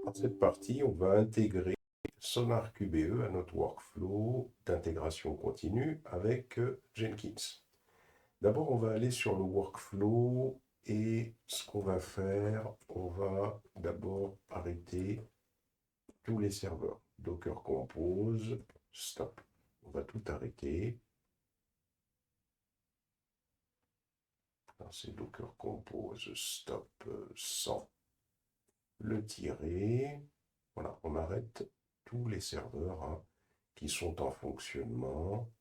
Dans cette partie, on va intégrer SonarQBE à notre workflow d'intégration continue avec Jenkins. D'abord, on va aller sur le workflow et ce qu'on va faire, on va d'abord arrêter tous les serveurs. Docker Compose, stop. On va tout arrêter. C'est Docker Compose, stop, 100. Le tirer. Voilà, on arrête tous les serveurs qui sont en fonctionnement.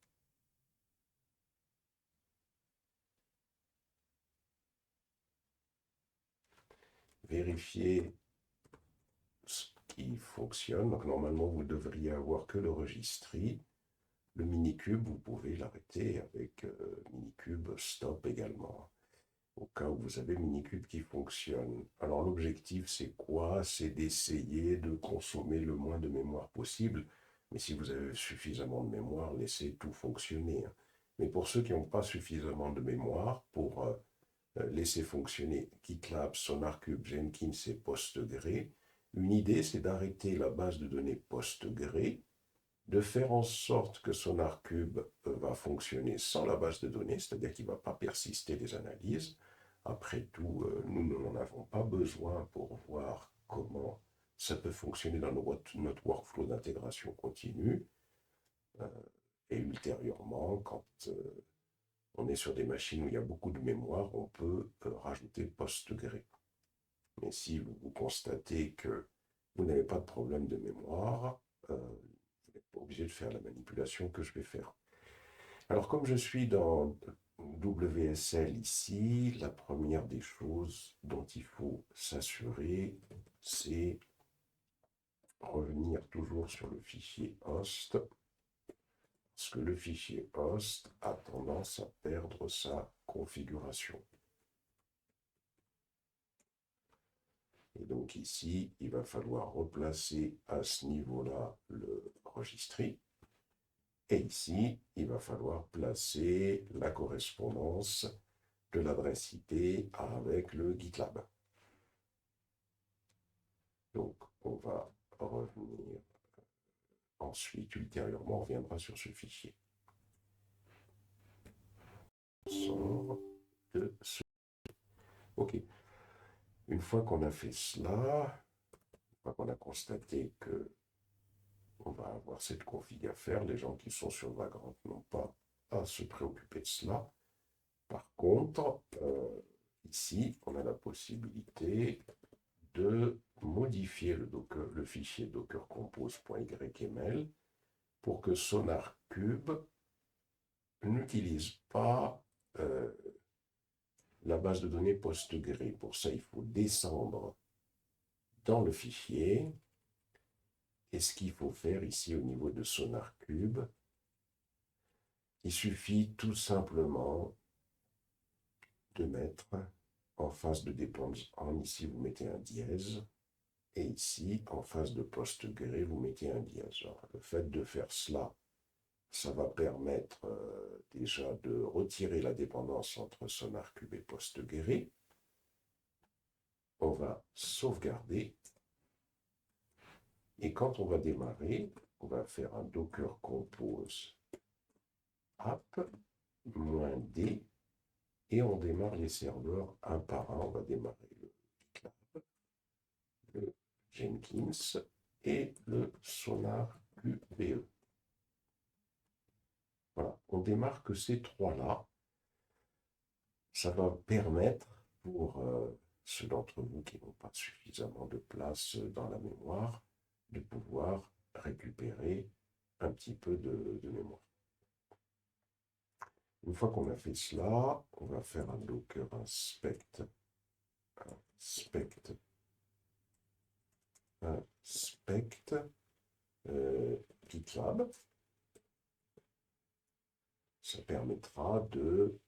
Vérifier ce qui fonctionne. Donc normalement, vous devriez avoir que le registry. Le minikube, vous pouvez l'arrêter avec minikube stop également, au cas où vous avez minikube qui fonctionne. Alors l'objectif, c'est quoi? C'est d'essayer de consommer le moins de mémoire possible. Mais si vous avez suffisamment de mémoire, laissez tout fonctionner. Mais pour ceux qui n'ont pas suffisamment de mémoire, pour laisser fonctionner GitLab, SonarQube, Jenkins et Postgre, une idée, c'est d'arrêter la base de données Postgre, de faire en sorte que SonarQube va fonctionner sans la base de données, c'est-à-dire qu'il ne va pas persister les analyses. Après tout, nous n'en avons pas besoin pour voir comment ça peut fonctionner dans notre workflow d'intégration continue. Et ultérieurement, quand on est sur des machines où il y a beaucoup de mémoire, on peut rajouter Postgre. Mais si vous constatez que vous n'avez pas de problème de mémoire, vous n'êtes pas obligé de faire la manipulation que je vais faire. Alors comme je suis dans WSL ici, la première des choses dont il faut s'assurer, c'est revenir toujours sur le fichier host, parce que le fichier host a tendance à perdre sa configuration. Et donc ici, il va falloir replacer à ce niveau-là le registry. Et ici, il va falloir placer la correspondance de l'adresse IP avec le GitLab. Donc, on va revenir ensuite, ultérieurement, on reviendra sur ce fichier. Sort de ce. OK. Une fois qu'on a fait cela, une fois qu'on a constaté que on va avoir cette config à faire, les gens qui sont sur Vagrant n'ont pas à se préoccuper de cela. Par contre, ici, on a la possibilité de modifier le fichier dockercompose.yml pour que SonarQube n'utilise pas la base de données Postgre. Pour ça, il faut descendre dans le fichier. Et ce qu'il faut faire ici au niveau de SonarQube, il suffit tout simplement de mettre en phase de dépendance en, ici vous mettez un dièse, et ici en phase de Postgre vous mettez un dièse. Alors, le fait de faire cela, ça va permettre déjà de retirer la dépendance entre SonarQube et Postgre. On va sauvegarder, et quand on va démarrer, on va faire un docker compose app -d, et on démarre les serveurs un par un. On va démarrer le GitLab, le Jenkins et le SonarQBE. Voilà, on démarre que ces trois-là. Ça va permettre pour ceux d'entre vous qui n'ont pas suffisamment de place dans la mémoire de pouvoir récupérer un petit peu de mémoire. Une fois qu'on a fait cela, on va faire un docker inspect GitLab. Ça permettra de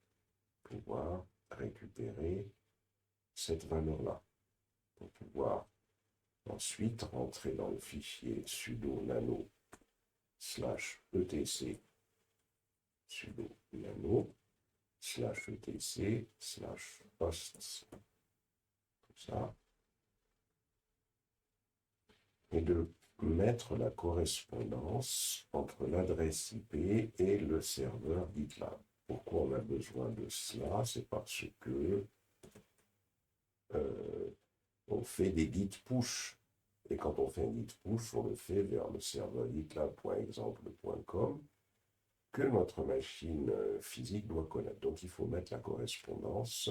pouvoir récupérer cette valeur-là pour pouvoir ensuite rentrer dans le fichier sudo nano /etc sudo nano /etc /hosts, comme ça. est de mettre la correspondance entre l'adresse IP et le serveur GitLab. Pourquoi on a besoin de cela? C'est parce que on fait des git push. Et quand on fait un git push, on le fait vers le serveur gitlab.exemple.com que notre machine physique doit connaître. Donc il faut mettre la correspondance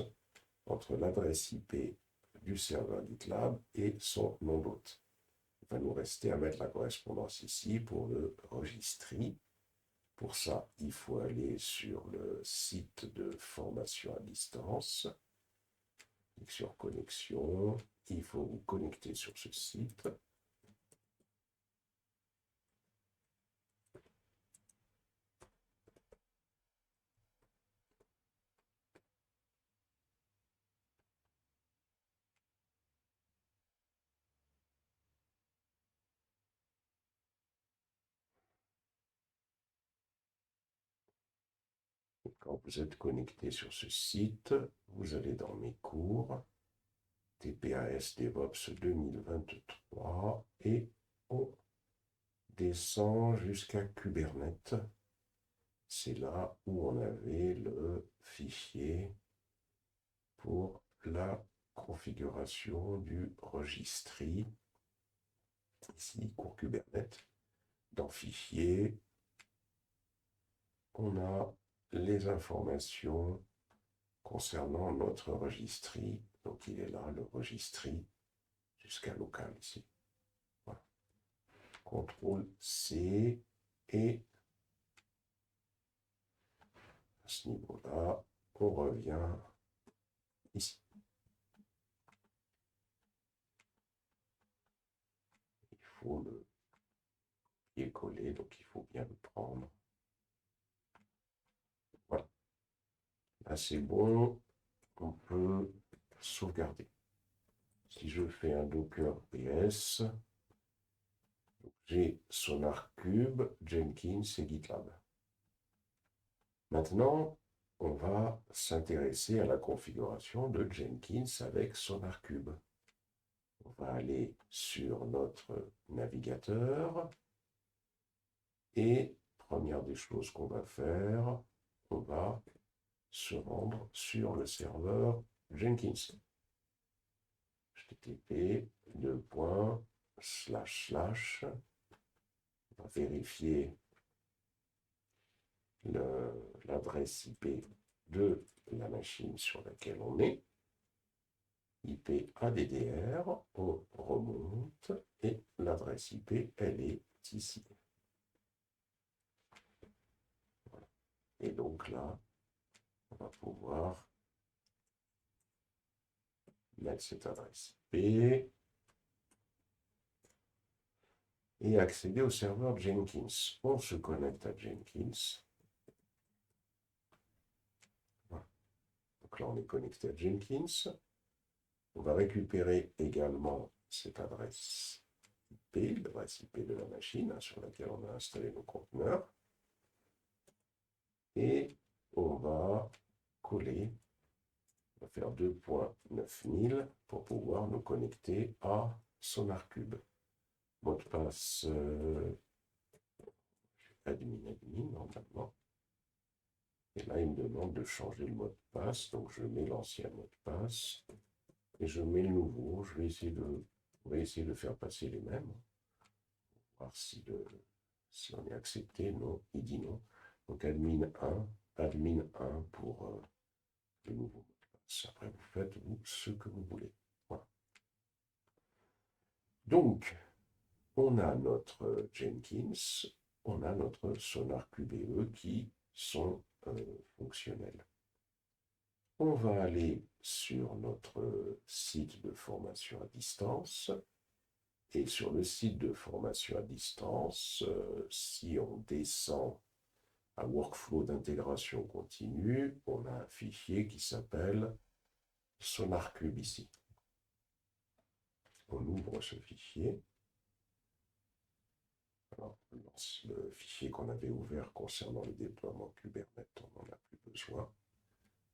entre l'adresse IP du serveur GitLab et son nom d'hôte. Il va nous rester à mettre la correspondance ici pour le registry. Pour ça, il faut aller sur le site de formation à distance. Sur connexion, il faut vous connecter sur ce site. Quand vous êtes connecté sur ce site, vous allez dans mes cours, TPAS DevOps 2023, et on descend jusqu'à Kubernetes. C'est là où on avait le fichier pour la configuration du registry. Ici, cours Kubernetes. Dans Fichier, on a les informations concernant notre registry. Donc il est là, le registry, jusqu'à local ici. Voilà. CTRL C, et à ce niveau-là, on revient ici. Il faut le copier-coller, donc il faut bien le prendre. Voilà. Là, c'est bon. On peut sauvegarder. Si je fais un Docker PS, j'ai SonarCube, Jenkins et GitLab. Maintenant, on va s'intéresser à la configuration de Jenkins avec SonarCube. On va aller sur notre navigateur et première des choses qu'on va faire, on va se rendre sur le serveur Jenkins. http on va vérifier l'adresse IP de la machine sur laquelle on est. IP ADDR, on remonte et l'adresse IP, elle est ici. Voilà. Et donc là, on va pouvoir mettre cette adresse IP et accéder au serveur Jenkins. On se connecte à Jenkins. Voilà. Donc là, on est connecté à Jenkins. On va récupérer également cette adresse IP, l'adresse IP de la machine sur laquelle on a installé nos conteneurs. Et on va coller, on va faire 2.9000 pour pouvoir nous connecter à SonarCube. Mot de passe admin normalement. Et là, il me demande de changer le mot de passe. Donc, je mets l'ancien mot de passe et je mets le nouveau. On va essayer de faire passer les mêmes. Voir si on est accepté. Non, il dit non. Donc, admin 1 pour le nouveau mot de passe. Après, vous faites ce que vous voulez. Voilà. Donc, on a notre Jenkins, on a notre SonarQBE qui sont fonctionnels. On va aller sur notre site de formation à distance. Et sur le site de formation à distance, si on descend à Workflow d'intégration continue, on a un fichier qui s'appelle SonarCube ici. On ouvre ce fichier. Alors, le fichier qu'on avait ouvert concernant le déploiement Kubernetes, on n'en a plus besoin.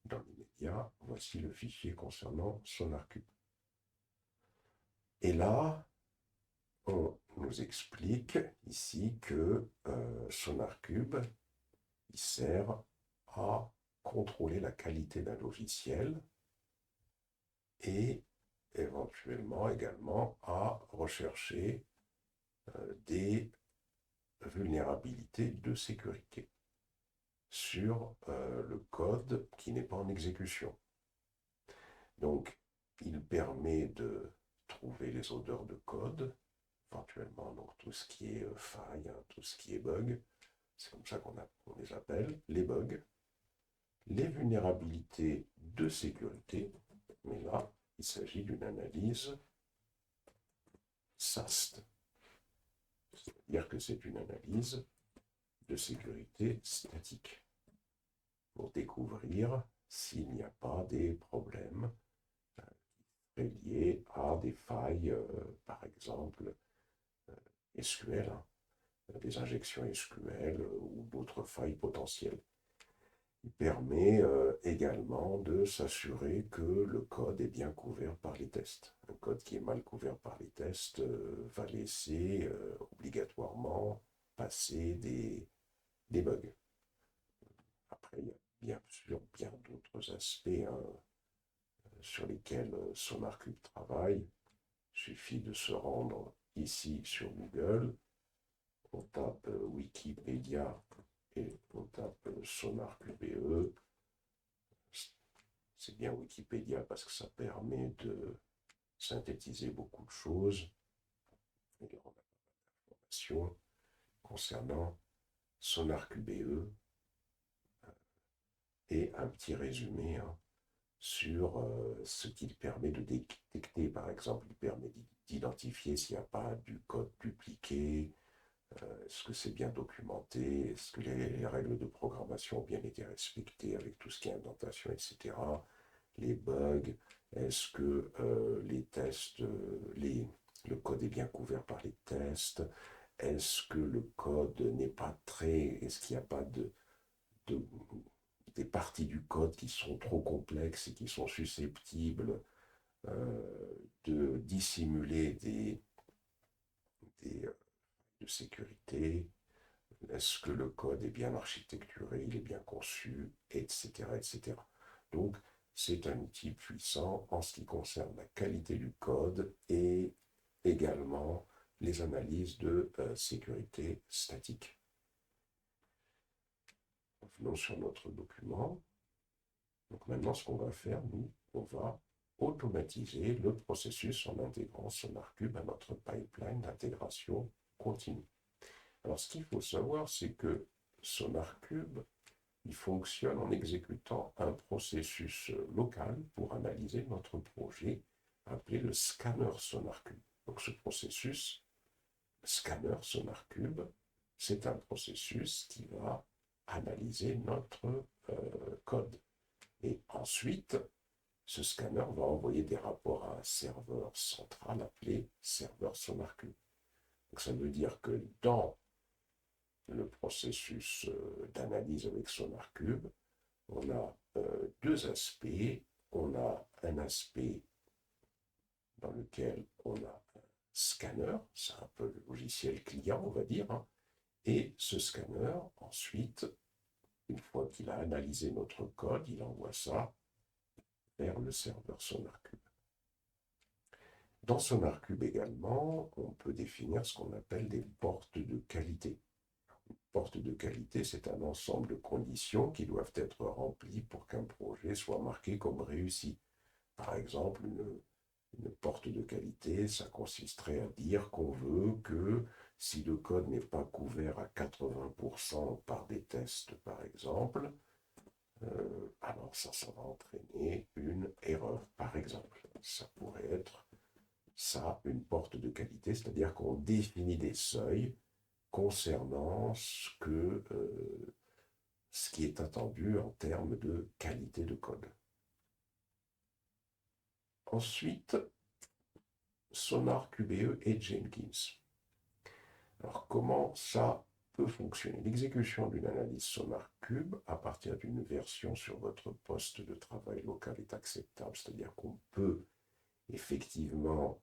Dans l'immédiat, voici le fichier concernant SonarCube. Et là, on nous explique ici que SonarCube, il sert à contrôler la qualité d'un logiciel et éventuellement également à rechercher des vulnérabilités de sécurité sur le code qui n'est pas en exécution. Donc, il permet de trouver les odeurs de code, éventuellement donc tout ce qui est faille, hein, tout ce qui est bug, c'est comme ça qu'on les appelle, les bugs, les vulnérabilités de sécurité, mais là, il s'agit d'une analyse SAST, c'est-à-dire que c'est une analyse de sécurité statique pour découvrir s'il n'y a pas des problèmes liés à des failles, par exemple SQL, hein, des injections SQL ou d'autres failles potentielles. Il permet également de s'assurer que le code est bien couvert par les tests. Un code qui est mal couvert par les tests va laisser obligatoirement passer des bugs. Après, il y a bien sûr bien d'autres aspects hein, sur lesquels SonarCube travaille. Il suffit de se rendre ici sur Google, on tape Wikipédia et on tape SonarQBE. C'est bien Wikipédia parce que ça permet de synthétiser beaucoup de choses. Et on a d'informations concernant SonarQBE et un petit résumé hein, sur ce qu'il permet de détecter. Par exemple, il permet d'identifier s'il n'y a pas du code dupliqué, est-ce que c'est bien documenté, est-ce que les règles de programmation ont bien été respectées avec tout ce qui est indentation, etc. Les bugs, est-ce que les tests, le code est bien couvert par les tests, est-ce que le code n'est pas très, est-ce qu'il n'y a pas des parties du code qui sont trop complexes et qui sont susceptibles de dissimuler de sécurité, est-ce que le code est bien architecturé, il est bien conçu, etc. etc. Donc, c'est un outil puissant en ce qui concerne la qualité du code et également les analyses de sécurité statique. Revenons sur notre document. Donc maintenant, ce qu'on va faire, nous, on va automatiser le processus en intégrant SonarCube à notre pipeline d'intégration continue. Alors, ce qu'il faut savoir, c'est que SonarCube, il fonctionne en exécutant un processus local pour analyser notre projet appelé le scanner SonarCube. Donc, ce processus, scanner SonarCube, c'est un processus qui va analyser notre code. Et ensuite, ce scanner va envoyer des rapports à un serveur central appelé serveur SonarCube. Donc, ça veut dire que dans le processus d'analyse avec SonarCube, on a deux aspects. On a un aspect dans lequel on a un scanner, c'est un peu le logiciel client, on va dire, hein, et ce scanner, ensuite, une fois qu'il a analysé notre code, il envoie ça vers le serveur SonarCube. Dans SonarCube également, on peut définir ce qu'on appelle des portes de qualité. Porte de qualité, c'est un ensemble de conditions qui doivent être remplies pour qu'un projet soit marqué comme réussi. Par exemple, une porte de qualité, ça consisterait à dire qu'on veut que si le code n'est pas couvert à 80% par des tests, par exemple, alors ça va entraîner une erreur, par exemple. Ça pourrait être ça, une porte de qualité, c'est-à-dire qu'on définit des seuils concernant ce qui est attendu en termes de qualité de code. Ensuite, SonarQBE et Jenkins. Alors, comment ça peut fonctionner? L'exécution d'une analyse SonarCube à partir d'une version sur votre poste de travail local est acceptable, c'est-à-dire qu'on peut effectivement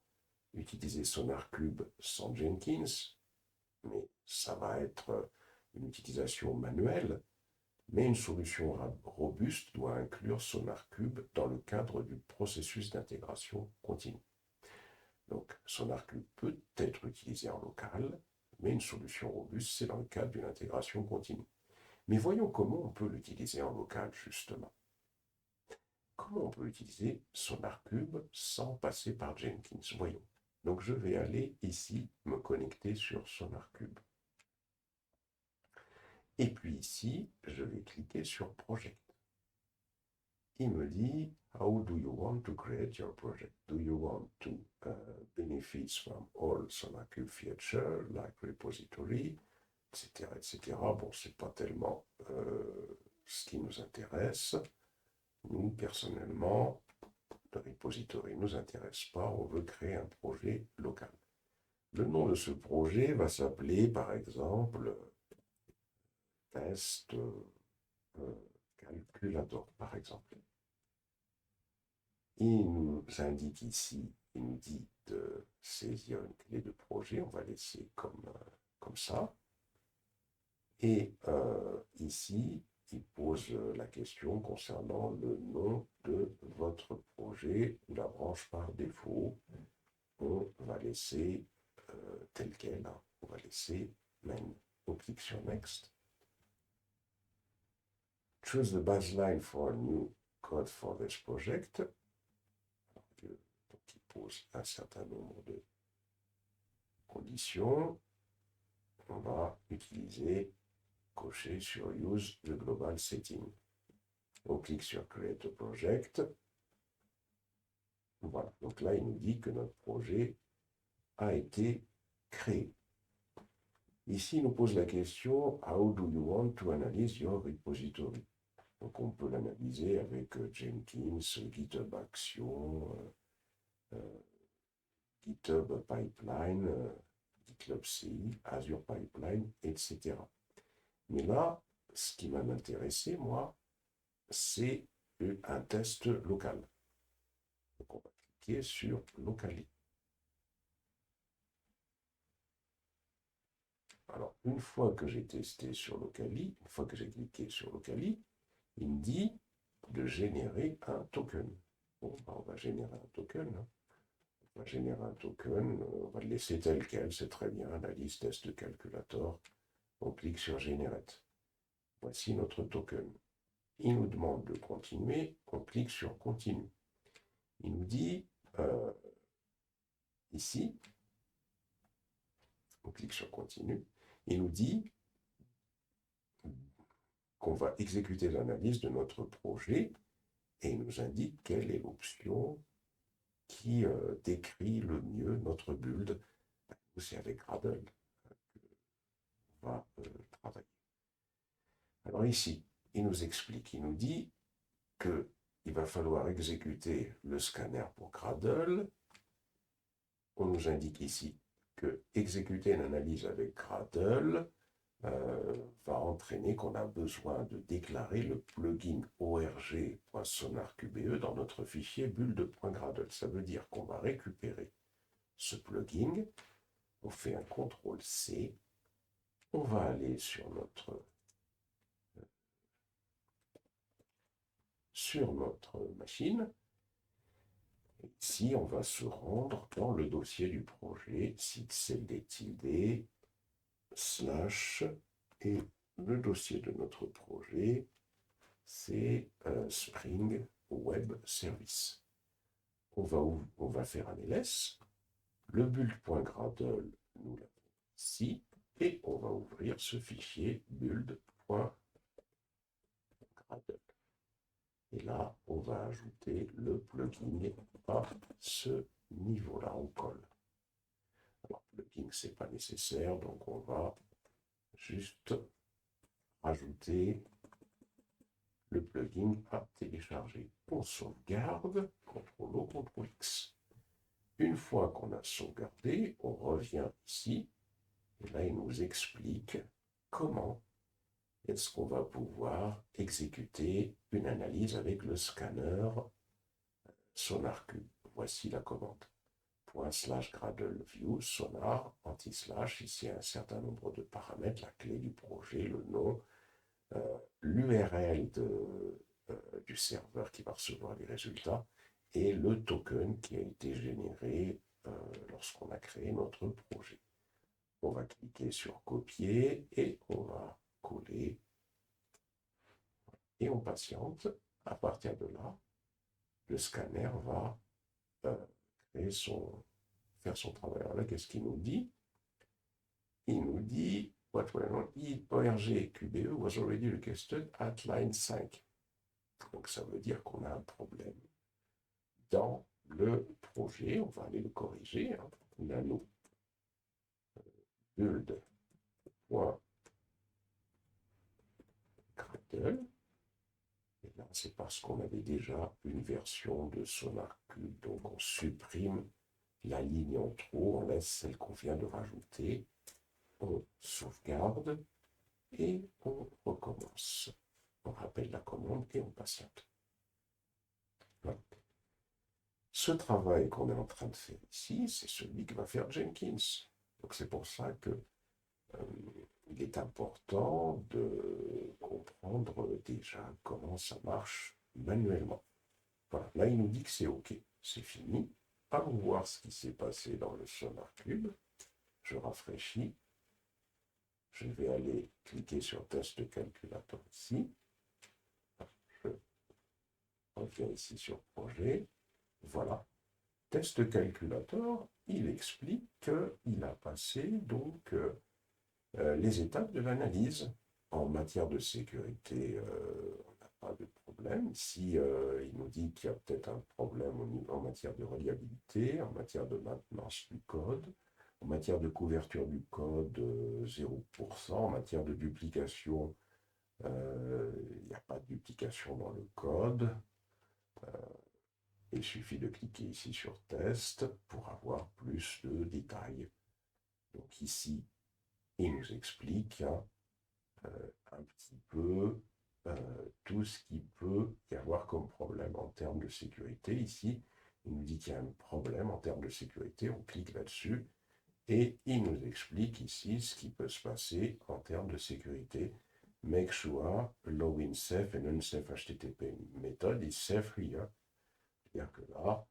utiliser SonarCube sans Jenkins, mais ça va être une utilisation manuelle, mais une solution robuste doit inclure SonarCube dans le cadre du processus d'intégration continue. Donc SonarCube peut être utilisé en local, mais une solution robuste, c'est dans le cadre d'une intégration continue. Mais voyons comment on peut l'utiliser en local, justement. Comment on peut utiliser SonarCube sans passer par Jenkins? Voyons. Donc je vais aller ici me connecter sur SonarCube. Et puis ici, je vais cliquer sur Project. Il me dit, how do you want to create your project? Do you want to benefit from all SonarCube features, like repository, etc., etc. Bon, c'est pas tellement ce qui nous intéresse. Nous, personnellement, le repository ne nous intéresse pas, on veut créer un projet local. Le nom de ce projet va s'appeler, par exemple, Test Calculator, par exemple. Il nous indique ici, il nous dit de saisir une clé de projet, on va laisser comme ça. Et ici, il pose la question concernant le nom de votre projet ou la branche par défaut. On va laisser tel quel, hein. On va laisser main. On clique sur Next. Choose the baseline for a new code for this project. Donc, il pose un certain nombre de conditions. On va utiliser, cocher sur Use the Global Setting. On clique sur Create a Project. Voilà, donc là, il nous dit que notre projet a été créé. Ici, il nous pose la question, how do you want to analyze your repository? Donc, on peut l'analyser avec Jenkins, GitHub Action, GitHub Pipeline, GitLab CI, Azure Pipeline, etc. Mais là, ce qui va m'intéresser, moi, c'est un test local. Donc, on va cliquer sur Locally. Alors, une fois que j'ai testé sur Locally, une fois que j'ai cliqué sur Locally, il me dit de générer un token. Bon, on va générer un token. Hein. On va générer un token, on va le laisser tel quel, c'est très bien, analyse test calculator. On clique sur Generate. Voici notre token. Il nous demande de continuer, on clique sur Continue. Il nous dit, ici, on clique sur Continue, il nous dit qu'on va exécuter l'analyse de notre projet et il nous indique quelle est l'option qui décrit le mieux notre build. C'est avec Gradle qu'on va travailler. Alors ici, il nous explique, il nous dit qu'il va falloir exécuter le scanner pour Gradle. On nous indique ici que exécuter une analyse avec Gradle va entraîner qu'on a besoin de déclarer le plugin org.sonarqbe dans notre fichier build.gradle. Ça veut dire qu'on va récupérer ce plugin, on fait un CTRL-C, on va aller sur notre machine. Ici, on va se rendre dans le dossier du projet, site-cld-, / et le dossier de notre projet, c'est Spring Web Service. On va faire un ls, le build.gradle, nous l'avons ici, et on va ouvrir ce fichier build.gradle. Et là, on va ajouter le plugin à ce niveau-là, on colle. Alors, plugin, ce n'est pas nécessaire, donc on va juste rajouter le plugin à télécharger. On sauvegarde, CTRL-O, CTRL-X. Une fois qu'on a sauvegardé, on revient ici, et là, il nous explique comment est-ce qu'on va pouvoir exécuter une analyse avec le scanner SonarQube. Voici la commande. ./Gradle view sonar anti/, ici un certain nombre de paramètres, la clé du projet, le nom, l'URL du serveur qui va recevoir les résultats et le token qui a été généré lorsqu'on a créé notre projet. On va cliquer sur copier et on va coller et on patiente. À partir de là, le scanner va faire son travail. Alors là, qu'est-ce qu'il nous dit? Il nous dit what went wrong, org QBE was already requested at line 5. Donc ça veut dire qu'on a un problème dans le projet. On va aller le corriger. Nano build.gradle. Et là, c'est parce qu'on avait déjà une version de SonarQube. Donc on supprime la ligne en trop, on laisse celle qu'on vient de rajouter. On sauvegarde et on recommence. On rappelle la commande et on patiente. Voilà. Ce travail qu'on est en train de faire ici, c'est celui que va faire Jenkins. Donc c'est pour ça que il est important de comprendre déjà comment ça marche manuellement. Voilà, là il nous dit que c'est OK, c'est fini. Allons voir ce qui s'est passé dans le SonarQube. Je rafraîchis. Je vais aller cliquer sur Test Calculator ici. Je reviens ici sur Projet. Voilà. Test Calculator, il explique qu'il a passé donc les étapes de l'analyse. En matière de sécurité, on n'a pas de problème. Ici, il nous dit qu'il y a peut-être un problème en matière de reliabilité, en matière de maintenance du code, en matière de couverture du code, 0%. En matière de duplication, il n'y a pas de duplication dans le code. Il suffit de cliquer ici sur Test pour avoir plus de détails. Donc ici, il nous explique un petit peu tout ce qui peut y avoir comme problème en termes de sécurité. Ici, il nous dit qu'il y a un problème en termes de sécurité. On clique là-dessus et il nous explique ici ce qui peut se passer en termes de sécurité. Make sure login safe and unsafe HTTP method is safe here. C'est-à-dire que là,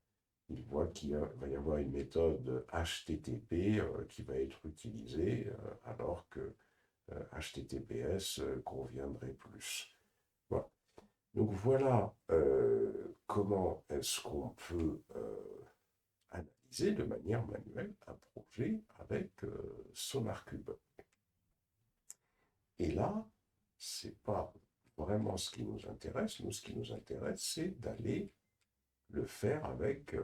il voit qu'il va y avoir une méthode HTTP qui va être utilisée alors que HTTPS conviendrait plus. Voilà. Donc voilà comment est-ce qu'on peut analyser de manière manuelle un projet avec SonarQube. Et là, c'est pas vraiment ce qui nous intéresse. Nous, ce qui nous intéresse, c'est d'aller le faire avec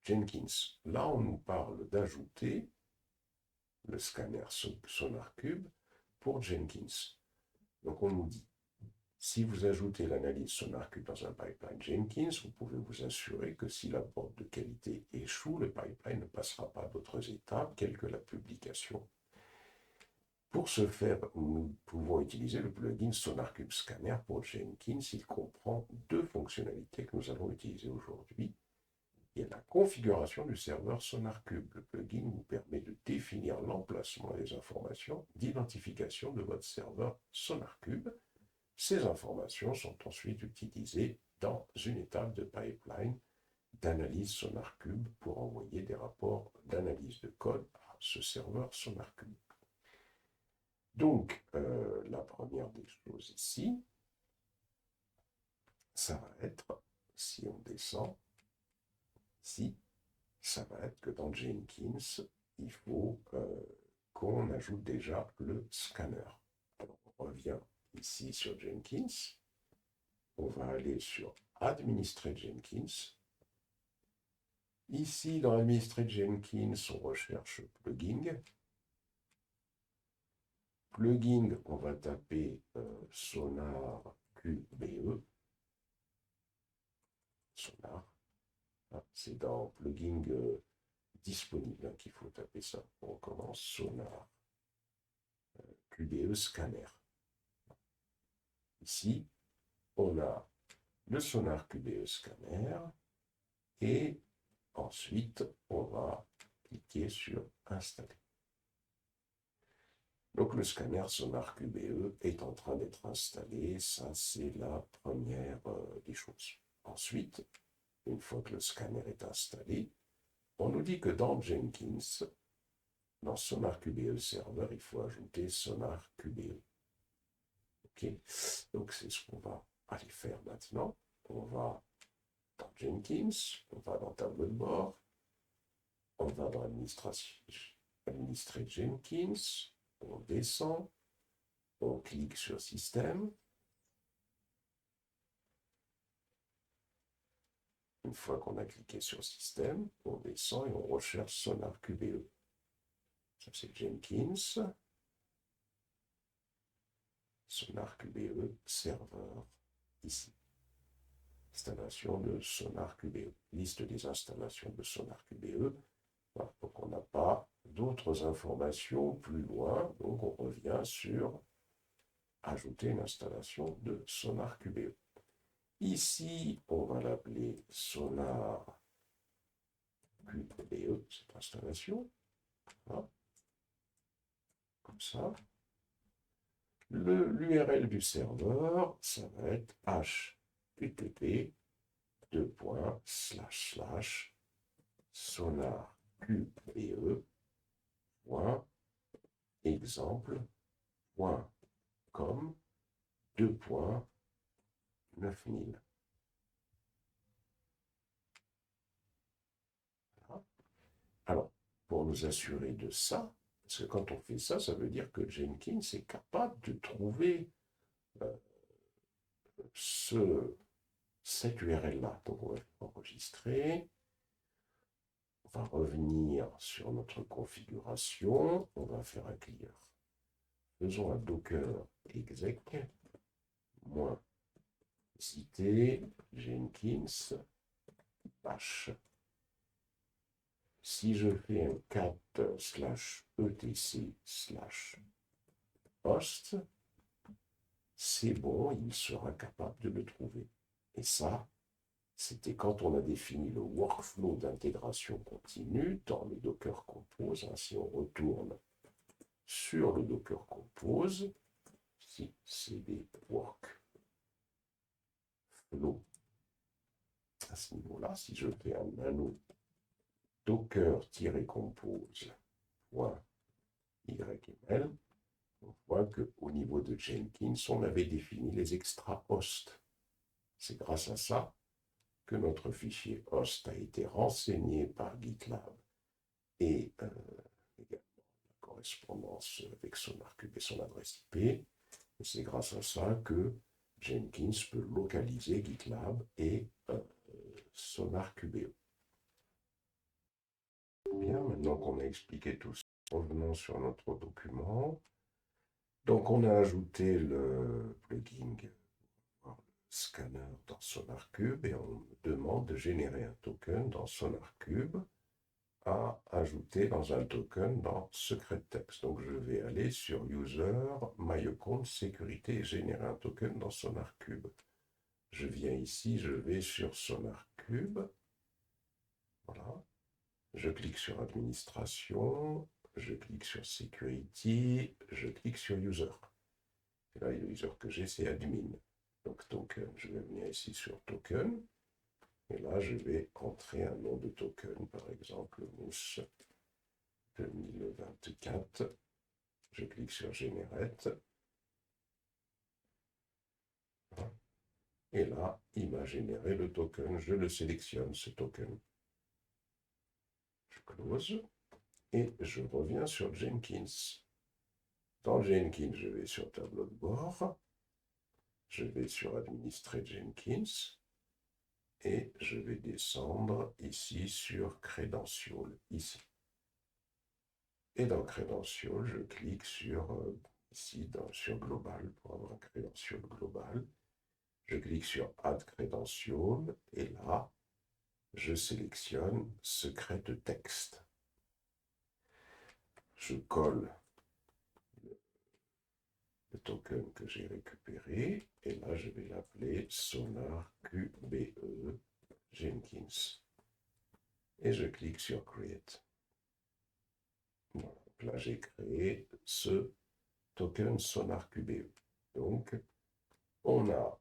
Jenkins. Là, on nous parle d'ajouter le scanner SonarQube pour Jenkins. Donc on nous dit, si vous ajoutez l'analyse SonarQube dans un pipeline Jenkins, vous pouvez vous assurer que si la porte de qualité échoue, le pipeline ne passera pas d'autres étapes, telles que la publication. Pour ce faire, nous pouvons utiliser le plugin SonarQube Scanner pour Jenkins. Il comprend deux fonctionnalités que nous allons utiliser aujourd'hui. Il y a la configuration du serveur SonarQube. Le plugin vous permet de définir l'emplacement et les informations d'identification de votre serveur SonarQube. Ces informations sont ensuite utilisées dans une étape de pipeline d'analyse SonarQube pour envoyer des rapports d'analyse de code à ce serveur SonarQube. Donc, la première des choses ici, ça va être, si on descend, ici, ça va être que dans Jenkins, il faut qu'on ajoute déjà le scanner. Alors, on revient ici sur Jenkins. On va aller sur Administrer Jenkins. Ici, dans Administrer Jenkins, on recherche Plugin. Plugin, on va taper SonarQBE. Sonar. C'est dans Plugin disponible qu'il faut taper ça. On commence Sonar QBE Scanner. Ici, on a le Sonar QBE Scanner et ensuite, on va cliquer sur Installer. Donc le scanner Sonar QBE est en train d'être installé. Ça, c'est la première des choses. Ensuite, une fois que le scanner est installé, on nous dit que dans Jenkins, dans Sonar QBE Server, il faut ajouter Sonar QBE. Ok, donc c'est ce qu'on va aller faire maintenant. On va dans Jenkins, on va dans Tableau de bord, on va dans Administrer Jenkins, on descend, on clique sur Système. Une fois qu'on a cliqué sur Système, on descend et on recherche Sonar QBE. Ça c'est Jenkins, Sonar QBE Serveur, ici. Installation de Sonar QBE. Liste des installations de Sonar QBE. Voilà, donc on n'a pas d'autres informations plus loin, donc on revient sur ajouter une installation de Sonar QBE. Ici, on va l'appeler Sonar QBE, cette installation. Voilà. Comme ça. L'URL du serveur, ça va être http://sonarqbe.exemple.com 2.9000. Alors, pour nous assurer de ça, parce que quand on fait ça, ça veut dire que Jenkins est capable de trouver cette URL-là. Donc, on va enregistrer. On va revenir sur notre configuration. On va faire un clear. Faisons un docker exec -citer Jenkins bash. Si je fais un cat /etc/host, c'est bon, il sera capable de le trouver. Et ça, c'était quand on a défini le workflow d'intégration continue dans le Docker Compose. Si on retourne sur le Docker Compose, si cd workflow, à ce niveau-là, si je fais un nano docker-compose.yml, on voit qu'au niveau de Jenkins, on avait défini les extra hosts. C'est grâce à ça que notre fichier host a été renseigné par GitLab et également la correspondance avec SonarQB et son adresse IP. Et c'est grâce à ça que Jenkins peut localiser GitLab et SonarQB. Bien, maintenant qu'on a expliqué tout ça, revenons sur notre document. Donc, on a ajouté le plugin scanner dans SonarQube et on demande de générer un token dans SonarQube à ajouter dans un token dans Secret Text. Donc, je vais aller sur User, My Account, Sécurité et générer un token dans SonarQube. Je viens ici, je vais sur SonarQube. Voilà. Je clique sur Administration, je clique sur Security, je clique sur User. Et là, le user que j'ai, c'est Admin. Donc, token, je vais venir ici sur Token. Et là, je vais entrer un nom de token, par exemple, Mousse 2024. Je clique sur Generate. Et là, il m'a généré le token. Je le sélectionne, ce token. Je close. Et je reviens sur Jenkins. Dans Jenkins, je vais sur Tableau de bord. Je vais sur Administrer Jenkins. Et je vais descendre ici sur Credential, ici. Et dans Credential, je clique sur, ici, sur Global, pour avoir un Credential global. Je clique sur Add Credential, et là, je sélectionne Secret de texte. Je colle le token que j'ai récupéré, et là, je vais l'appeler SonarQBE Jenkins. et je clique sur Create. Voilà. Donc là, j'ai créé ce token SonarQBE. Donc, on a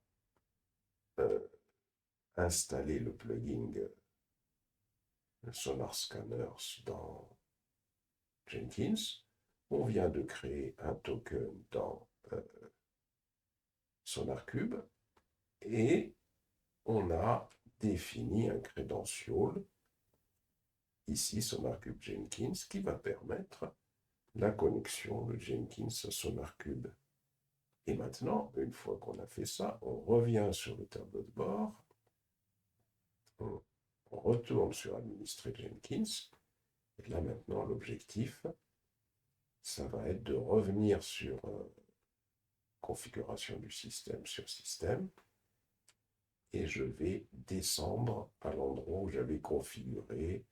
installé le plugin Sonar Scanners dans Jenkins. On vient de créer un token dans SonarCube et on a défini un credential, ici SonarCube Jenkins, qui va permettre la connexion de Jenkins à SonarCube. Et maintenant, une fois qu'on a fait ça, on revient sur le tableau de bord, on retourne sur Administrer Jenkins, et là maintenant l'objectif, ça va être de revenir sur configuration du système sur système, et je vais descendre à l'endroit où j'avais configuré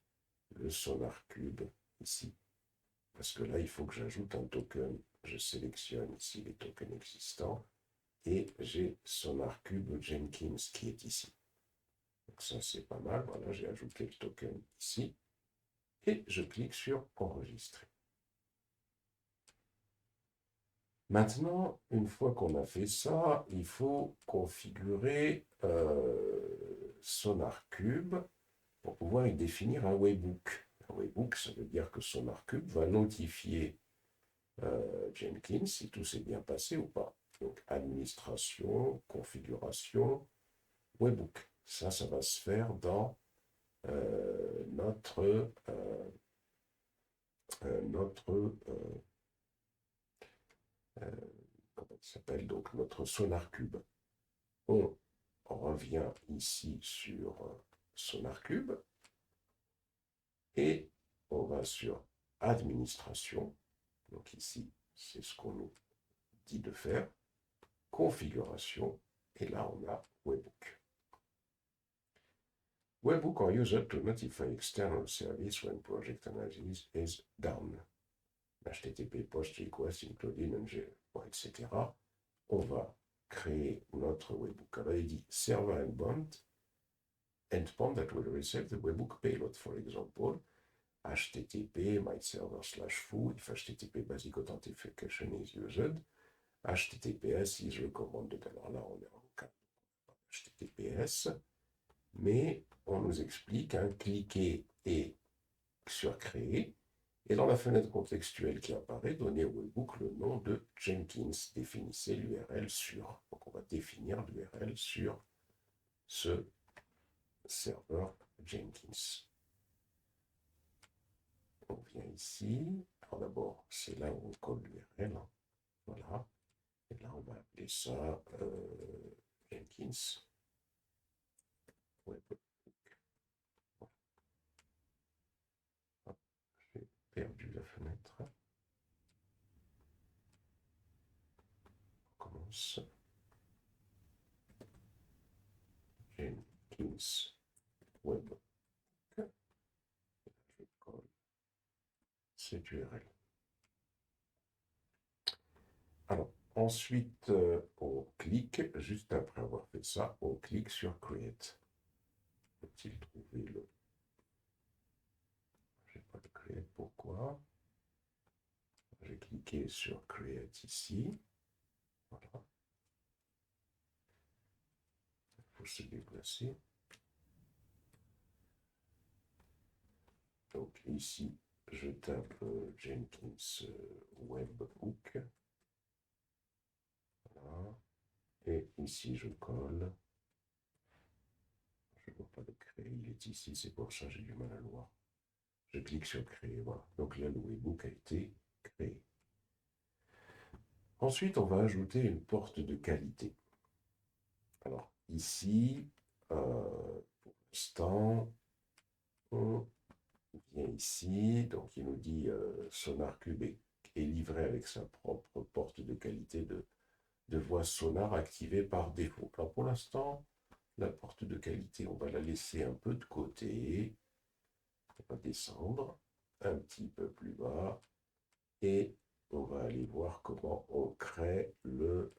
le SonarCube ici. Parce que là, il faut que j'ajoute un token. Je sélectionne ici les tokens existants et j'ai SonarCube Jenkins qui est ici. Donc ça, c'est pas mal. Voilà, j'ai ajouté le token ici et je clique sur Enregistrer. Maintenant, une fois qu'on a fait ça, il faut configurer SonarCube pour pouvoir y définir un webhook. Un webhook, ça veut dire que SonarCube va notifier Jenkins si tout s'est bien passé ou pas. Donc, administration, configuration, webhook. Ça va se faire dans notre comment il s'appelle, donc notre SonarCube. On revient ici sur SonarCube et on va sur administration. Donc ici, c'est ce qu'on nous dit de faire. Configuration. Et là, on a webhook. Webhook are used to notify external service when project analysis is down. HTTP post request including etc. On va créer notre webhook. Alors, il dit server endpoint that will receive the webhook payload. For example, HTTP myserver/foo if HTTP basic authentication is used. HTTPS is recommended. Alors là, on est en cas HTTPS, mais on nous explique, cliquer et sur créer, et dans la fenêtre contextuelle qui apparaît, donnez au webhook le nom de Jenkins. Définissez l'URL sur. Donc on va définir l'URL sur ce serveur Jenkins. On vient ici. Alors d'abord, c'est là où on colle l'URL. Voilà. Et là, on va appeler ça Jenkins. Webhook. Voilà. J'ai perdu la fenêtre. On commence. Jenkins Webhook. Je colle cette URL. Alors, ensuite, on clique, juste après avoir fait ça, on clique sur Create. Faut-il trouver le... Je n'ai pas de Create, pourquoi? J'ai cliqué sur Create ici. Voilà. Il faut se déplacer. Donc ici, je tape Jenkins Webhook. Voilà. Et ici, je colle. Je ne vois pas de créer. Il est ici, c'est pour ça que j'ai du mal à le voir. Je clique sur créer. Voilà. Donc là, le webhook a été créé. Ensuite, on va ajouter une porte de qualité. Alors ici, pour l'instant, on vient ici. Donc il nous dit SonarCube est livré avec sa propre porte de qualité de voix sonar activée par défaut. Alors pour l'instant, la porte de qualité, on va la laisser un peu de côté. On va descendre un petit peu plus bas et on va aller voir comment on crée le...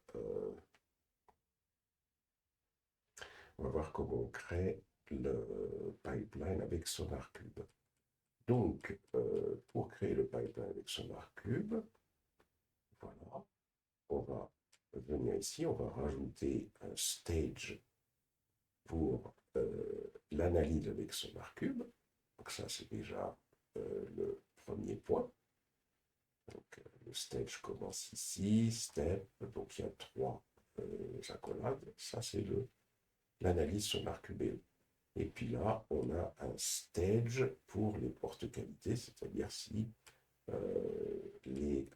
on va voir comment on crée le pipeline avec SonarCube. Donc, pour créer le pipeline avec SonarCube, voilà, on va venir ici, on va rajouter un stage pour l'analyse avec SonarCube. Donc ça, c'est déjà le premier point. Donc, le stage commence ici, step, donc il y a 3 accolades. Ça, c'est l'analyse SonarCube. Et puis là, on a un stage pour les portes qualité, c'est-à-dire si les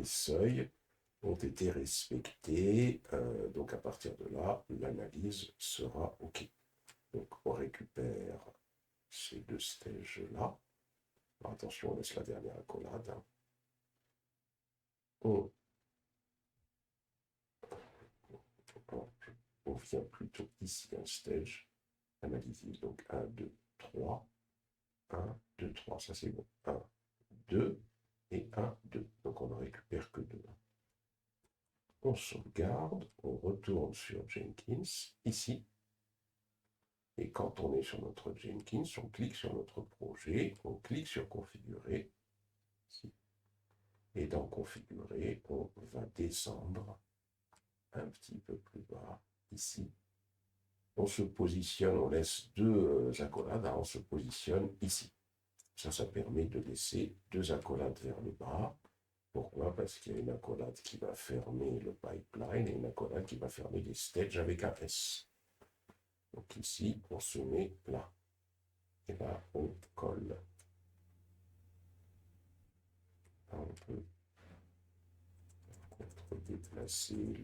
seuils ont été respectés. Donc à partir de là, l'analyse sera OK. Donc on récupère ces 2 stages-là. Attention, on laisse la dernière accolade. On vient plutôt ici un stage. Analyse, donc 1, 2, 3. 1, 2, 3, ça c'est bon. 1, 2 et 1, 2. Donc on ne récupère que 2. On sauvegarde, on retourne sur Jenkins, ici. Et quand on est sur notre Jenkins, on clique sur notre projet, on clique sur configurer. Ici. Et dans configurer, on va descendre un petit peu plus bas, ici. On se positionne, on laisse 2 accolades, on se positionne ici. Ça permet de laisser 2 accolades vers le bas. Pourquoi? Parce qu'il y a une accolade qui va fermer le pipeline et une accolade qui va fermer les stages avec un S. Donc ici, on se met là. Et là, on colle. Là, on peut déplacer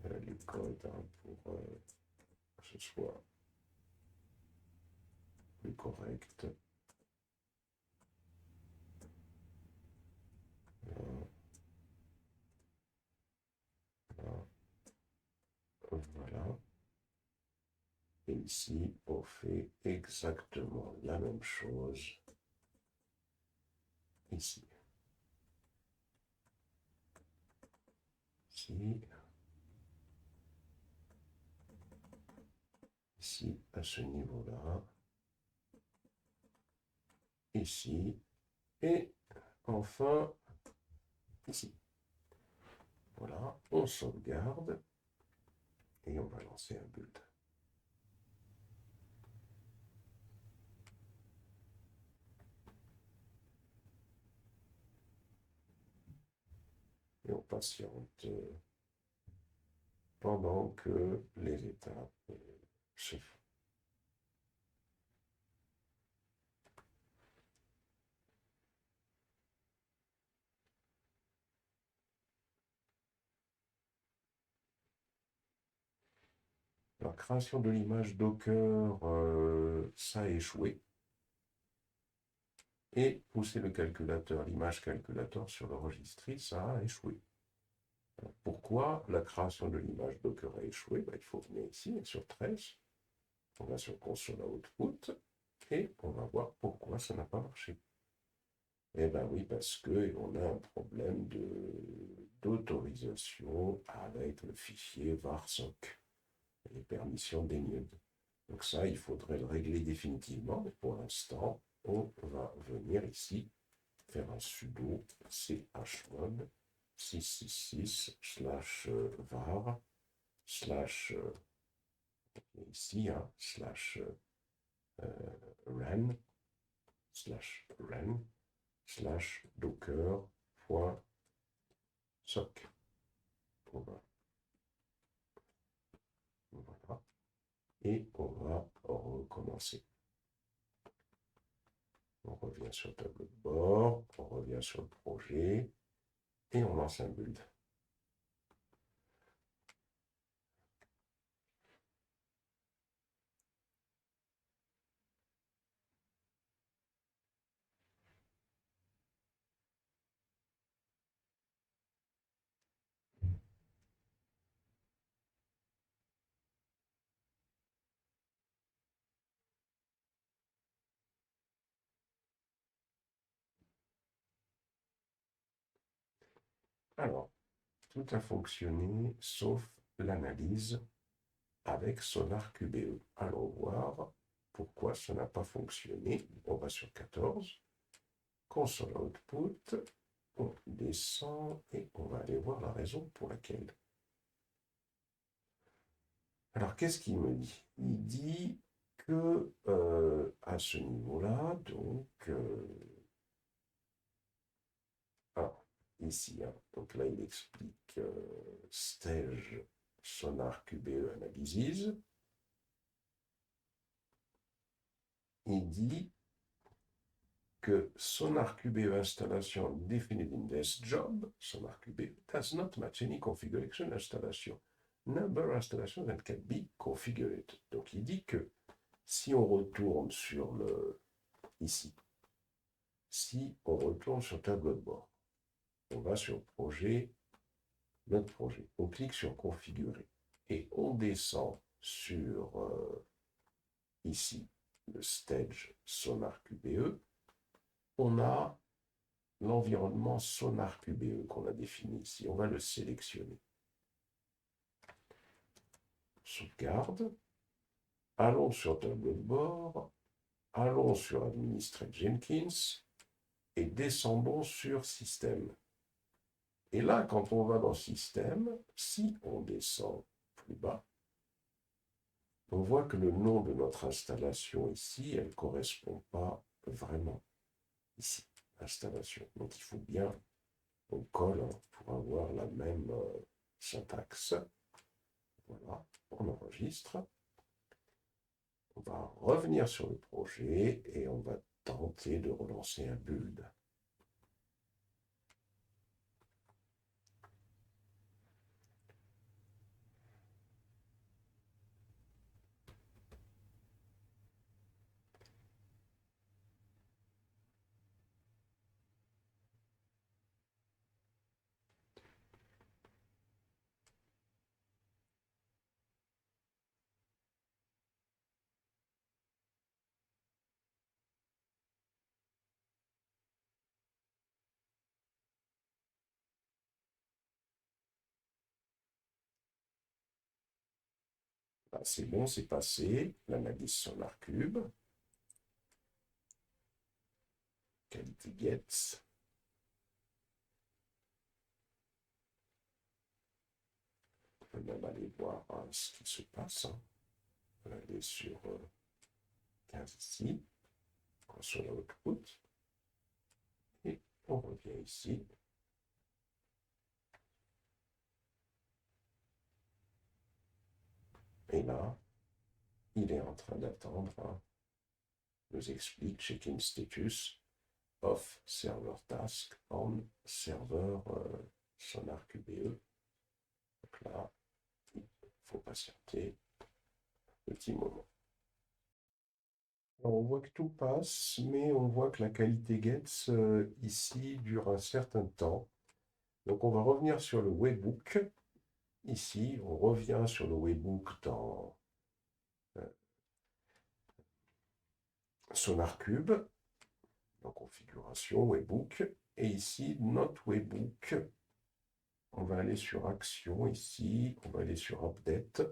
les codes pour que ce soit plus correct. Là, là, voilà. Et ici, on fait exactement la même chose ici. Ici, à ce niveau-là. Ici. Et enfin, ici. Voilà, on sauvegarde. Et on va lancer un build. Et on patiente pendant que les étapes se font. La création de l'image Docker, ça a échoué. Et pousser le calculateur, l'image calculateur sur le registry, ça a échoué. Alors, pourquoi la création de l'image Docker a échoué? Il faut venir ici, sur 13. On va sur console output et on va voir pourquoi ça n'a pas marché. Eh bien oui, parce qu'on a un problème d'autorisation avec le fichier varsoc, les permissions d'Enium. Donc ça, il faudrait le régler définitivement, mais pour l'instant, on va venir ici, faire un sudo chmod 666/var ici, /ren docker.soc. Voilà. Et on va recommencer. On revient sur le tableau de bord, on revient sur le projet et on lance un build. Alors, tout a fonctionné sauf l'analyse avec Sonar QBE. Allons voir pourquoi ça n'a pas fonctionné. On va sur 14, console output, on descend et on va aller voir la raison pour laquelle. Alors, qu'est-ce qu'il me dit? Il dit que à ce niveau-là, donc, ici, hein, donc là, il explique stage Sonar QBE Analysis. Il dit que Sonar QBE installation defined in this job, Sonar QBE, does not match any configuration installation. Number installation that can be configured. Donc il dit que si on retourne sur le ici, si on retourne sur tableau de bord, on va sur projet, notre projet, on clique sur configurer et on descend sur ici le stage Sonar QBE, on a l'environnement Sonar QBE qu'on a défini ici. On va le sélectionner. Sauvegarde. Allons sur tableau de bord. Allons sur Administrer Jenkins. Et descendons sur Système. Et là, quand on va dans Système, si on descend plus bas, on voit que le nom de notre installation ici, elle ne correspond pas vraiment ici. Installation. Donc il faut bien, on colle pour avoir la même syntaxe. Voilà, on enregistre. On va revenir sur le projet et on va tenter de relancer un build. Là, c'est bon, c'est passé. L'analyse Sonar Cube. Qualité Gets. On peut même aller voir ce qui se passe. On va aller sur 15 ici. Console Output. Et on revient ici. Et là, il est en train d'attendre. Nous explique check-in status of server task on serveur Sonar QBE. Donc là, il faut patienter un petit moment. Alors, on voit que tout passe, mais on voit que la qualité gets ici dure un certain temps. Donc on va revenir sur le webbook. Ici, on revient sur le webbook dans SonarCube, dans configuration, webbook. Et ici, notre webbook, on va aller sur Action ici, on va aller sur Update.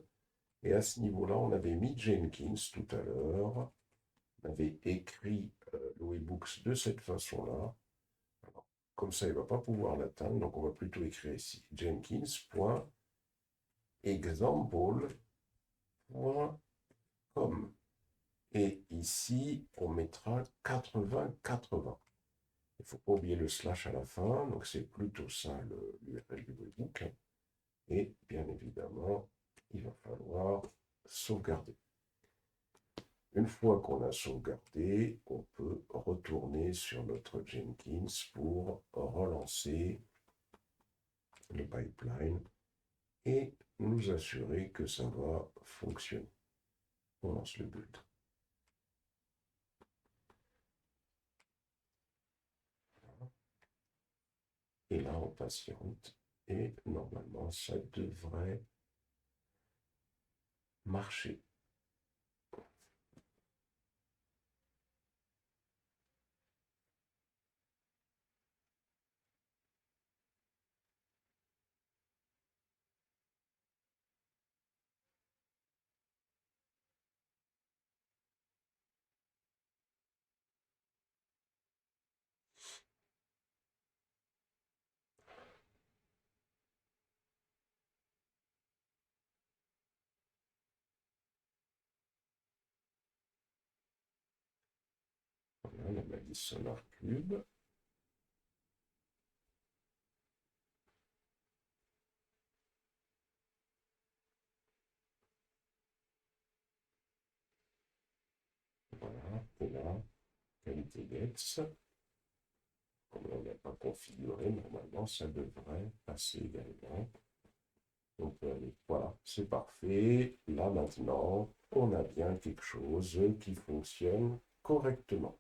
Et à ce niveau-là, on avait mis Jenkins tout à l'heure. On avait écrit le webbook de cette façon-là. Comme ça, il ne va pas pouvoir l'atteindre, donc on va plutôt écrire ici jenkins.example.com. Et ici, on mettra 80-80. Il ne faut pas oublier le slash à la fin, donc c'est plutôt ça l'URL du webbook. Et bien évidemment, il va falloir sauvegarder. Une fois qu'on a sauvegardé, on peut retourner sur notre Jenkins pour relancer le pipeline et nous assurer que ça va fonctionner. On lance le build. Et là, on patiente et normalement, ça devrait marcher. Sonar Cube. Voilà, et là, qualité Gex. Comme on n'a pas configuré, normalement, ça devrait passer également. Donc voilà, c'est parfait. Là maintenant, on a bien quelque chose qui fonctionne correctement.